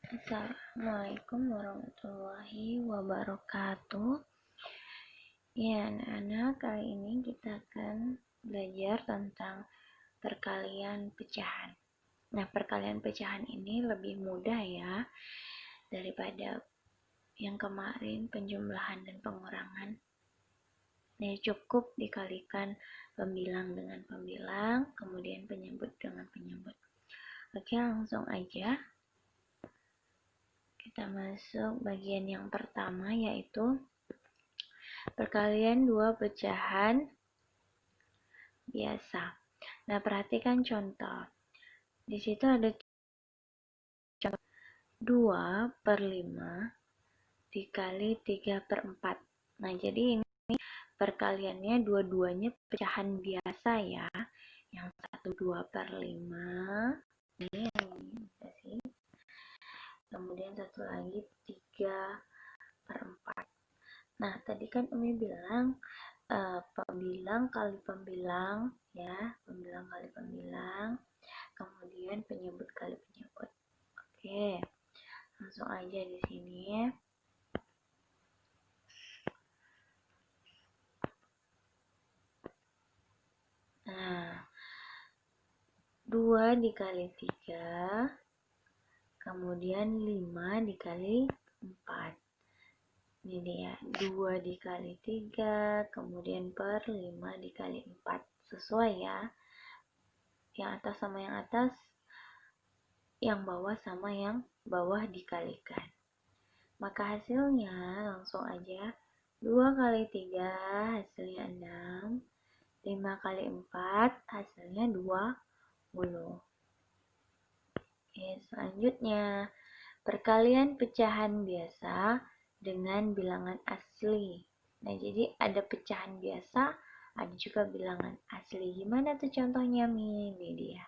Assalamualaikum warahmatullahi wabarakatuh. Ya, anak-anak, kali ini kita akan belajar tentang perkalian pecahan. Nah, perkalian pecahan ini lebih mudah ya daripada yang kemarin, penjumlahan dan pengurangan. Nah, cukup dikalikan pembilang dengan pembilang, kemudian penyebut dengan penyebut. Oke, langsung aja. Kita masuk bagian yang pertama, yaitu perkalian dua pecahan biasa. Nah, perhatikan contoh. Di situ ada contoh 2/5 dikali 3/4. Nah, jadi ini perkaliannya dua-duanya pecahan biasa ya. Yang satu 2/5. Ini yang bisa sih. Kemudian satu lagi 3/4. Nah, tadi kan Umi bilang pembilang kali pembilang ya, pembilang kali pembilang, kemudian penyebut kali penyebut. Oke, langsung aja di sini. Nah, 2 dikali 3, kemudian 5 dikali 4. Ini dia, 2 dikali 3, kemudian per 5 dikali 4. Sesuai ya. Yang atas sama yang atas, yang bawah sama yang bawah dikalikan. Maka hasilnya langsung aja 2 kali 3 hasilnya 6, 5 kali 4 hasilnya 20. Oke, selanjutnya perkalian pecahan biasa dengan bilangan asli. Nah, jadi ada pecahan biasa, ada juga bilangan asli. Gimana tuh contohnya, Mi? Ini dia.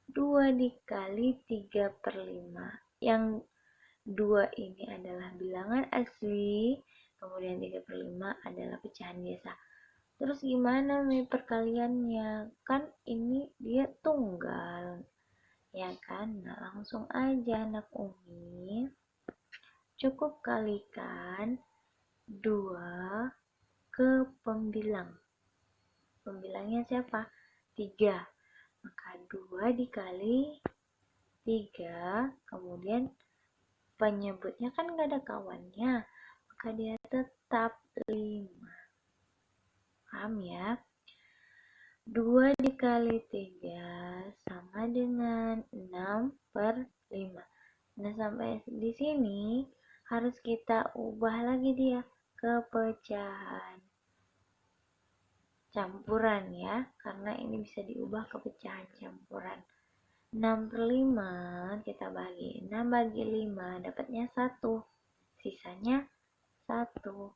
2 dikali 3/5. Yang 2 ini adalah bilangan asli, kemudian 3/5 adalah pecahan biasa. Terus gimana Mi perkaliannya? Kan ini dia tunggal, ya kan? Nah, langsung aja anak Umi. Cukup kalikan 2 ke pembilang. Pembilangnya siapa? 3. Maka 2 dikali 3, kemudian penyebutnya kan gak ada kawannya, maka dia tetap 5. Paham ya? 2 dikali 3 sama dengan 6/5. Nah, sampai di sini harus kita ubah lagi dia ke pecahan campuran ya, karena ini bisa diubah ke pecahan campuran. 6/5 kita bagi 6 bagi 5 dapatnya 1, sisanya 1.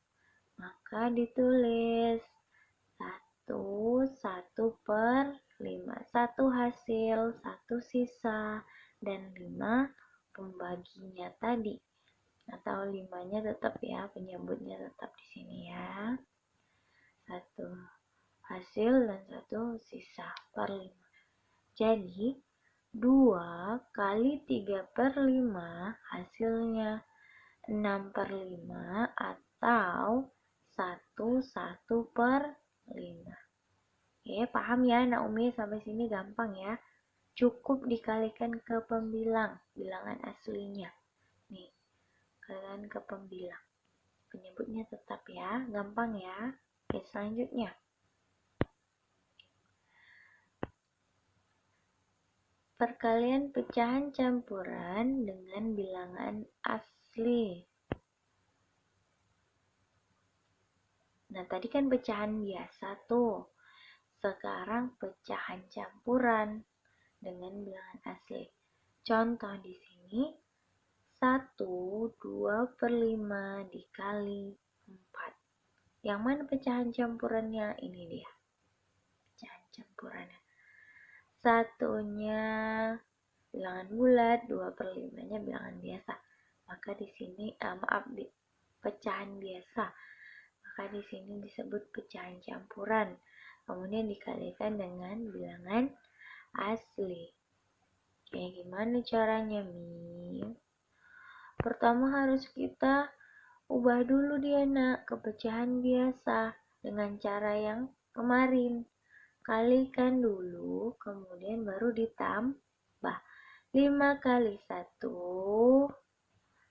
Maka ditulis 1/5, 1 hasil, 1 sisa, dan 5 pembaginya tadi, atau 5-nya tetap ya, penyebutnya tetap di sini ya. 1 hasil dan 1 sisa per 5. Jadi 2 kali 3/5 hasilnya 6/5 atau 1/5. Oke, paham ya anak Umi? Sampai sini gampang ya. Cukup dikalikan ke pembilang, bilangan aslinya. Nih, kalikan ke pembilang. Penyebutnya tetap ya, gampang ya. Oke, selanjutnya. Perkalian pecahan campuran dengan bilangan asli. Nah, tadi kan pecahan biasa tuh. Sekarang pecahan campuran dengan bilangan asli. Contoh di sini 1/2/5 dikali 4. Yang mana pecahan campurannya? Ini dia. Pecahan campurannya. Satunya bilangan bulat, 2/5-nya bilangan biasa. Maka di sini pecahan biasa. Maka di sini disebut pecahan campuran. Kemudian dikalikan dengan bilangan asli. Oke, gimana caranya, Mi? Pertama harus kita ubah dulu dia nak ke pecahan biasa dengan cara yang kemarin. Kalikan dulu, kemudian baru ditambah. 5 kali 1,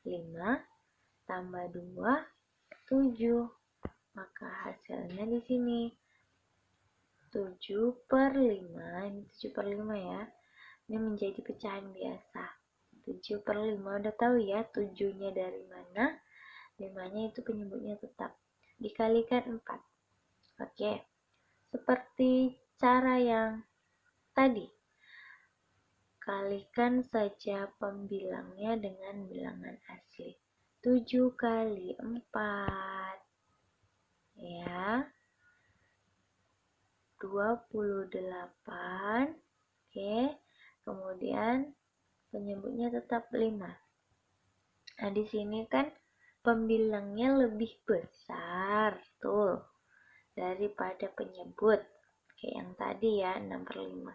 5, tambah 2, 7. Maka hasilnya di sini 7/5, ini 7/5 ya. Ini menjadi pecahan biasa. 7/5, udah tahu ya 7-nya dari mana? 5-nya itu penyebutnya tetap. Dikalikan 4. Oke. Seperti cara yang tadi. Kalikan saja pembilangnya dengan bilangan asli. 7 kali 4. Ya. 28. Oke. Kemudian penyebutnya tetap 5. Nah, di sini kan pembilangnya lebih besar tuh daripada penyebut. Kayak yang tadi ya, 6/5.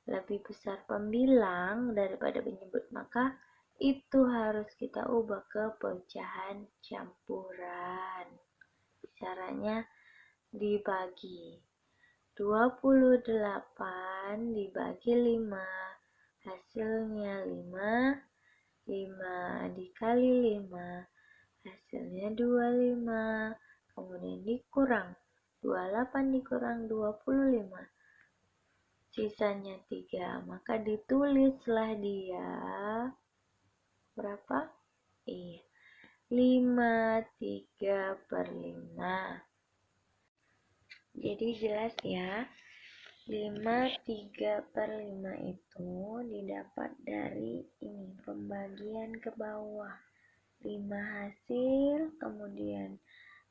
Lebih besar pembilang daripada penyebut, maka itu harus kita ubah ke pecahan campuran. Caranya dibagi. 28 dibagi 5, hasilnya 5. 5 dikali 5, hasilnya 25. Kemudian dikurang 28 dikurang 25, sisanya 3. Maka ditulislah dia berapa? Iya, 5 3/5. Jadi jelas ya, 5 3/5 itu didapat dari ini, pembagian ke bawah. 5 hasil, kemudian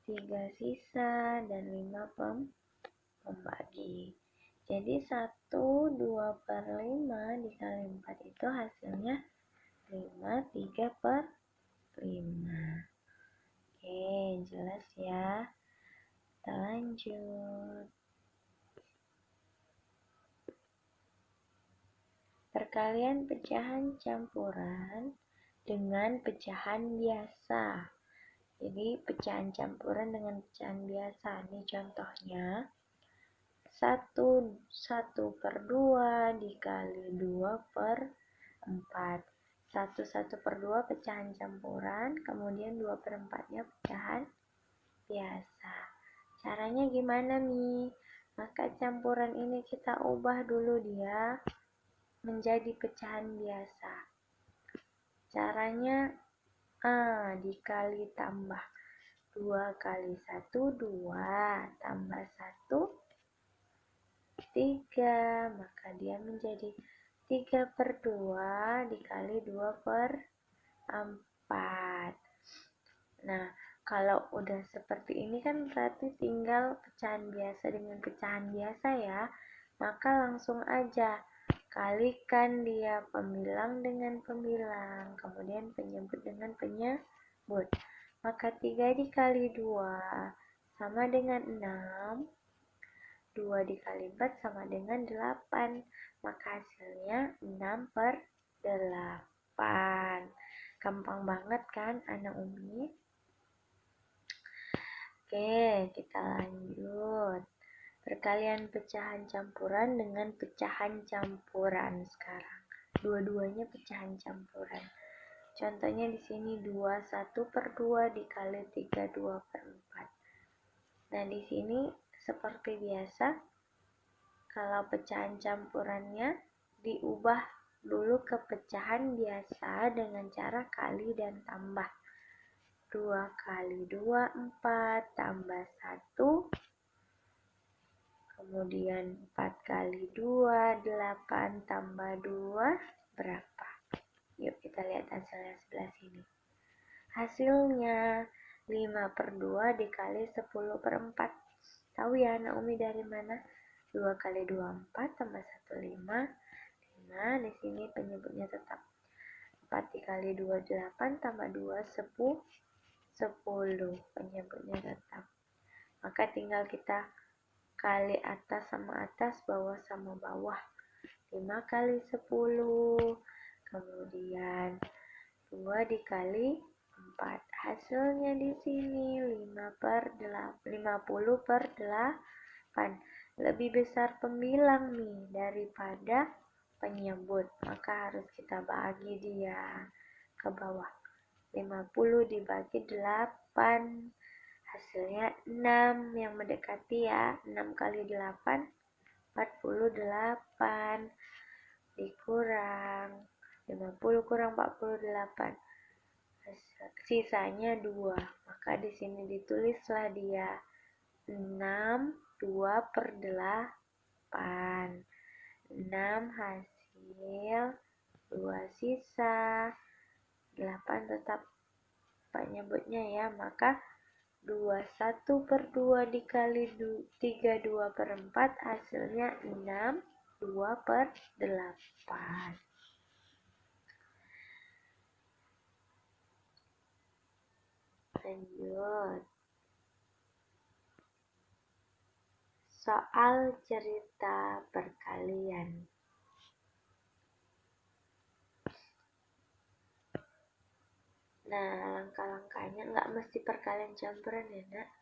3 sisa, dan 5 pembagi. Jadi 1 2/5 dikali 4 itu hasilnya 5 3/5. Oke, jelas ya. Kita lanjut. Perkalian pecahan campuran dengan pecahan biasa. Jadi pecahan campuran dengan pecahan biasa. Ini contohnya. 1/2 dikali 2/4. 1/2 pecahan campuran, kemudian 2/4-nya pecahan biasa. Caranya gimana, Mi? Maka campuran ini kita ubah dulu dia menjadi pecahan biasa. Caranya dikali tambah. 2 kali 1, 2. Tambah 1, 3. Maka dia menjadi 3/2 dikali 2/4. Nah, kalau udah seperti ini kan berarti tinggal pecahan biasa dengan pecahan biasa ya. Maka langsung aja kalikan dia pembilang dengan pembilang, kemudian penyebut dengan penyebut. Maka 3 dikali 2 sama dengan 6. 2 dikali 4 sama dengan 8. Maka hasilnya 6/8. Gampang banget kan anak Umi? Oke, kita lanjut. Perkalian pecahan campuran dengan pecahan campuran sekarang. Dua-duanya pecahan campuran. Contohnya di sini 2 1/2 dikali 3 2/4. Nah, di sini seperti biasa, kalau pecahan campurannya diubah dulu ke pecahan biasa dengan cara kali dan tambah. 2 kali 2 4, tambah 1. Kemudian 4 kali 2 8, tambah 2 berapa? Yuk kita lihat hasilnya sebelah sini. Hasilnya 5/2 dikali 10/4. Tahu ya anak Umi dari mana? 2 kali 2 4, tambah 1 5. 5, di sini penyebutnya tetap. 4 dikali 2 8, tambah 2 10. Penyebutnya tetap. Maka tinggal kita kali atas sama atas, bawah sama bawah. 5 kali 10. Kemudian 2 dikali 4. Hasilnya di sini 50 per 8. Lebih besar pembilang nih daripada penyebut. Maka harus kita bagi dia ke bawah. 50 dibagi 8. Hasilnya 6 yang mendekati ya. 6 kali 8, 48. Dikurang 50 kurang 48. Sisanya 2. Maka di sini ditulislah dia 6, 2 per 8. 6 hasil, 2 sisa. 8 tetap Pak nyebutnya ya. Maka 21 per 2 dikali 32 per 4 hasilnya 6, 2 per 8. Lanjut. Soal cerita perkalian. Nah, langkah-langkahnya nggak mesti perkalian campuran ya, Nak.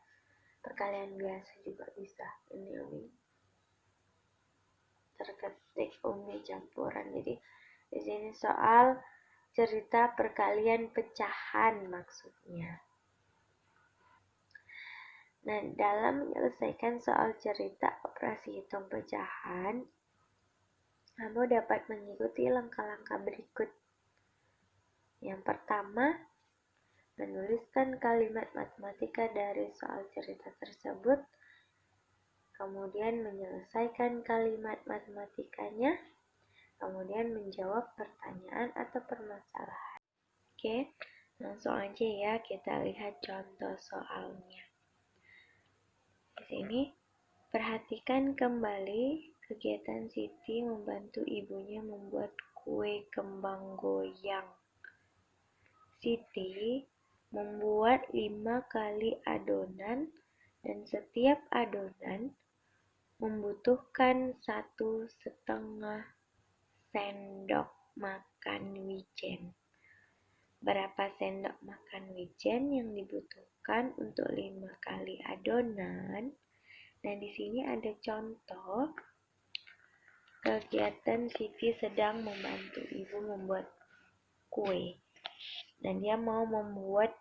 Perkalian biasa juga bisa. Ini Umi terketik Umi campuran. Jadi di sini soal cerita perkalian pecahan maksudnya. Nah, dalam menyelesaikan soal cerita operasi hitung pecahan, kamu dapat mengikuti langkah-langkah berikut. Yang pertama, menuliskan kalimat matematika dari soal cerita tersebut, kemudian menyelesaikan kalimat matematikanya, kemudian menjawab pertanyaan atau permasalahan. Oke, langsung aja ya kita lihat contoh soalnya. Di sini, perhatikan kembali kegiatan Siti membantu ibunya membuat kue kembang goyang. Siti membuat 5 kali adonan dan setiap adonan membutuhkan 1,5 sendok makan wijen. Berapa sendok makan wijen yang dibutuhkan untuk 5 kali adonan? Nah, di sini ada contoh kegiatan Siti sedang membantu ibu membuat kue. Dan dia mau membuat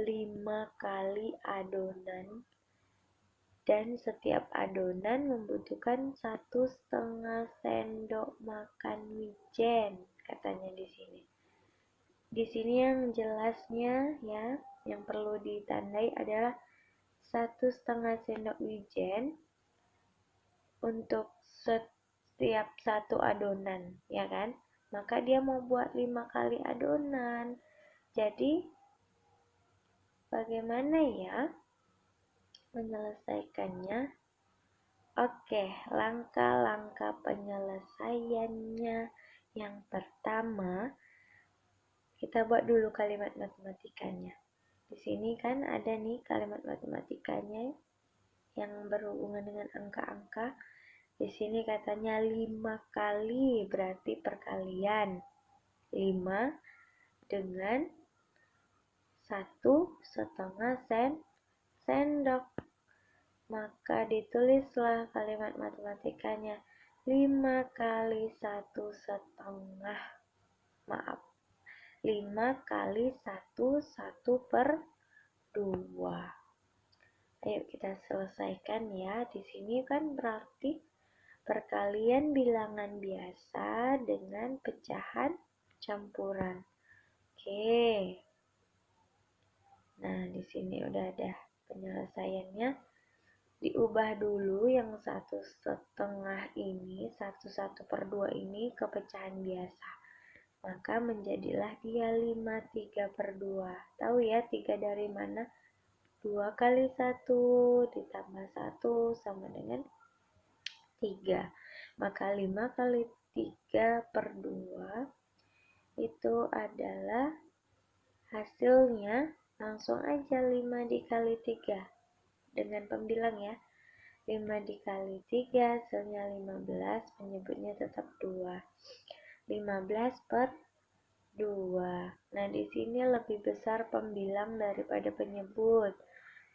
5 kali adonan. Dan setiap adonan membutuhkan 1,5 sendok makan wijen, katanya di sini. Di sini yang jelasnya ya, yang perlu ditandai adalah 1,5 sendok wijen untuk setiap satu adonan, ya kan? Maka dia mau buat 5 kali adonan. Jadi, bagaimana ya menyelesaikannya? Oke, langkah-langkah penyelesaiannya. Yang pertama, kita buat dulu kalimat matematikanya. Di sini kan ada nih kalimat matematikanya yang berhubungan dengan angka-angka. Di sini katanya 5 kali berarti perkalian. 5 dengan 1,5 sendok. Maka ditulislah kalimat matematikanya 5 kali 1,5. Maaf. 5 kali 1 per 2. Ayo kita selesaikan ya. Di sini kan berarti perkalian bilangan biasa dengan pecahan campuran. Oke. Nah, di sini udah ada penyelesaiannya. Diubah dulu yang 1,5 ini, 1 per 2 ini ke pecahan biasa. Maka menjadilah dia 5 3 per 2. Tahu ya 3 dari mana? 2 kali 1 ditambah 1 sama dengan 3. Maka 5 kali 3 per 2 itu adalah hasilnya, langsung aja 5 dikali 3 dengan pembilang ya. 5 dikali 3 hasilnya 15, penyebutnya tetap 2. 15 per 2. Nah, di sini lebih besar pembilang daripada penyebut,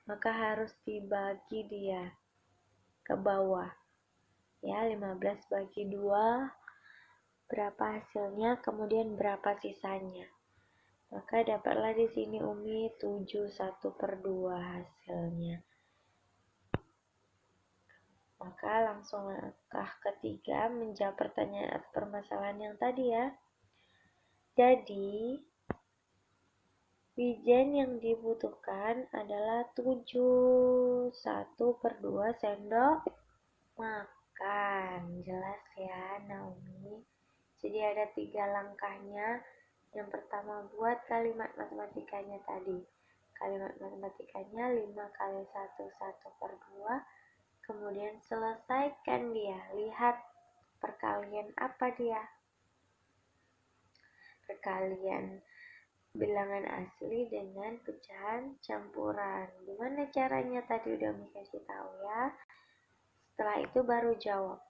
maka harus dibagi dia ke bawah. Ya, 15 bagi 2, berapa hasilnya, kemudian berapa sisanya. Maka dapatlah di sini Umi 7/1/2 hasilnya. Maka langsung langkah ketiga menjawab pertanyaan atau permasalahan yang tadi ya. Jadi, wijen yang dibutuhkan adalah 7/1/2 sendok makan. Jelas ya, Naomi? Jadi ada 3 langkahnya. Yang pertama, buat kalimat matematikanya tadi. Kalimat matematikanya 5 kali 1/1/2. Kemudian selesaikan dia. Lihat perkalian apa dia. Perkalian bilangan asli dengan pecahan campuran. Gimana caranya tadi udah Umi kasih tahu ya. Setelah itu baru jawab.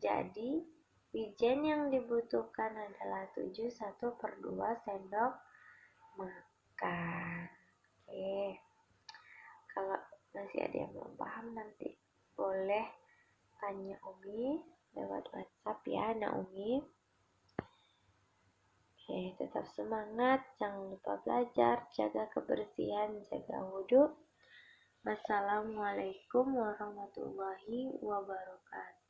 Jadi, wijen yang dibutuhkan adalah 7/1/2 sendok makan. Oke. Kalau masih ada yang belum paham nanti boleh tanya Umi lewat WhatsApp ya, Naomi. Oke, tetap semangat, jangan lupa belajar, jaga kebersihan, jaga wudhu. Wassalamualaikum warahmatullahi wabarakatuh.